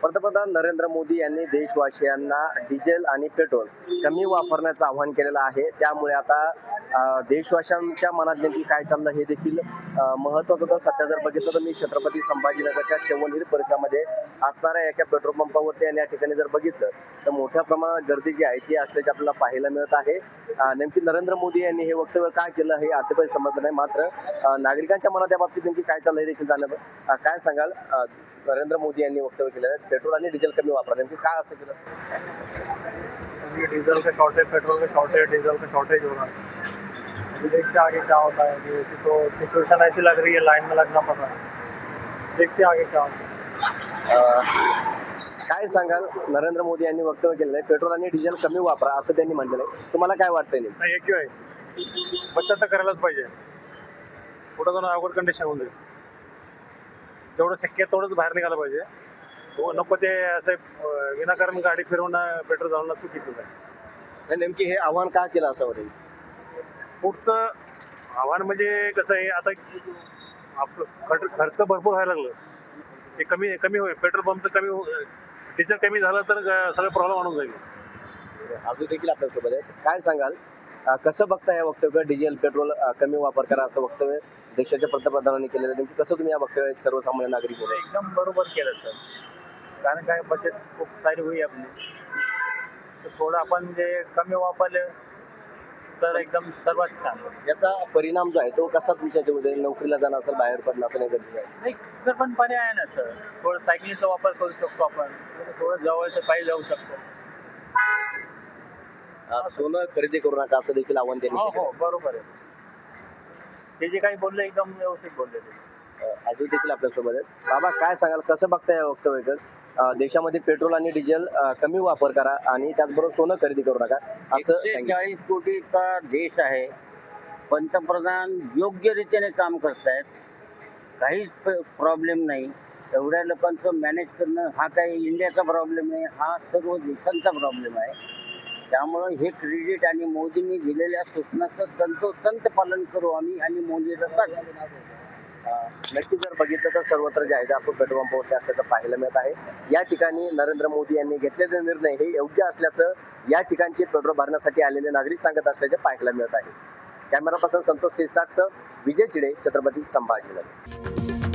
पंतप्रधान नरेंद्र मोदी यांनी देशवासियांना डिझेल आणि पेट्रोल कमी वापरण्याचं आवाहन केलेलं आहे. त्यामुळे आता देशवासियांच्या मनात नेमकी काय चाललं हे देखील महत्त्वाचं होतं. सध्या जर बघितलं तर मी छत्रपती संभाजीनगरच्या शेवणहिरी परिसरामध्ये असणाऱ्या एका पेट्रोल पंपावरती आणि या ठिकाणी जर बघितलं तर मोठ्या प्रमाणात गर्दी जी आहे ती असल्याचे आपल्याला पाहायला मिळत आहे. नेमकी नरेंद्र मोदी यांनी हे वक्तव्य काय केलं हे अद्याप समजलं नाही. मात्र नागरिकांच्या मनात या बाबतीत नेमकी काय चाललं हे देखील जाणं काय सांगाल? नरेंद्र मोदी यांनी वक्तव्य केलं है पेट्रोल आणि डिझेल कमी वापरा, नेमकी काय असं केलं? डीजल का शॉर्टेज, पेट्रोल का शॉर्टेज, डीजल का शॉर्टेज हो रहा है। अभी देखते आगे क्या होता है। कि तो सिचुएशन ऐसी लग रही है, लाइन में लगना पड़ रहा है। देखते आगे क्या होता है। काय सांगाल? नरेंद्र मोदी यांनी वक्तव्य केलेलं आहे पेट्रोल आणि डिझेल कमी वापरा असं त्यांनी म्हटलेलं आहे. तुम्हाला काय वाटतंय? नाही हे क्यों आहे, बचत तर करायलाच पाहिजे. पुढे जाऊन अवघड कंडिशन होऊन जाईल. जेवढं शक्य तेवढंच बाहेर निघालं पाहिजे. हो नको ते असे विनाकारण गाडी फिरवणं, पेट्रोल जाणं चुकीचंच आहे. नेमकी हे आव्हान का केलं असं वाटेल? पुढचं आव्हान म्हणजे कसं आहे, आता आपलं खर्च भरपूर व्हायला लागलं. ते कमी होईल, पेट्रोल पंप कमी डिझेल कमी झालं तर सगळे प्रॉब्लेम आणून जाईल. अजून देखील आपल्यासोबत आहे. काय सांगाल? कसं बघता या वक्तव्य डिझेल पेट्रोल कमी वापर करा असं वक्तव्य देशाच्या पंतप्रधानांनी केलेलं, नेमकी कसं तुम्ही या वक्तव्य सर्वसामान्य नागरिक बोला? एकदम बरोबर केलं सर. कारण काय बचत खूप सारी होई आपली. तर थोडं आपण जे कमी वापरले तर एकदम सर्वात छान. याचा परिणाम जो आहे तो कसा तुमच्या याच्यामध्ये नोकरीला जाणं असेल, बाहेर पडणं असं नाही गरजेचं आहे? नाही सर, पण पर्याय आहे ना सर. थोडं सायकलिंगचा वापर करू शकतो आपण. थोडं जवळचं पायी जाऊ शकतो. सोनं खरेदी करू नका असं देखील आव्हान त्यांनी हो केलं. हो बरोबर आहे. ते जे काही बोलले एकदम व्यवस्थित बोलले ते. अजून देखील आपल्यासोबत आहेत. बाबा काय सांगाल? कसं बघता या वक्तव्य? देशामध्ये पेट्रोल आणि डिझेल कमी वापर करा आणि त्याचबरोबर सोनं खरेदी करू नका असं सांगितलं. 140 कोटीचा देश आहे. पंतप्रधान योग्य रीतीने काम करतायत. काहीच प्रॉब्लेम नाही. एवढ्या लोकांचं मॅनेज करणं हा काही इंडियाचा प्रॉब्लेम नाही, हा सर्व देशांचा प्रॉब्लेम आहे. त्यामुळं हे क्रेडिट आणि मोदींनी दिलेल्या सूचनाचं तंतोतंत पालन करू आम्ही आणि मोदीला नक्की जर बघितलं तर सर्वत्र जे आहे ते आपण पेट्रोल पंपावरती असल्याचं पाहायला मिळत आहे. या ठिकाणी नरेंद्र मोदी यांनी घेतलेले निर्णय हे योग्य असल्याचं या ठिकाणचे पेट्रोल भरण्यासाठी आलेले नागरिक सांगत असल्याचे पाहायला मिळत आहे. कॅमेरा पर्सन संतोष शिरसाटसह विजय चिडे, छत्रपती संभाजीनगर.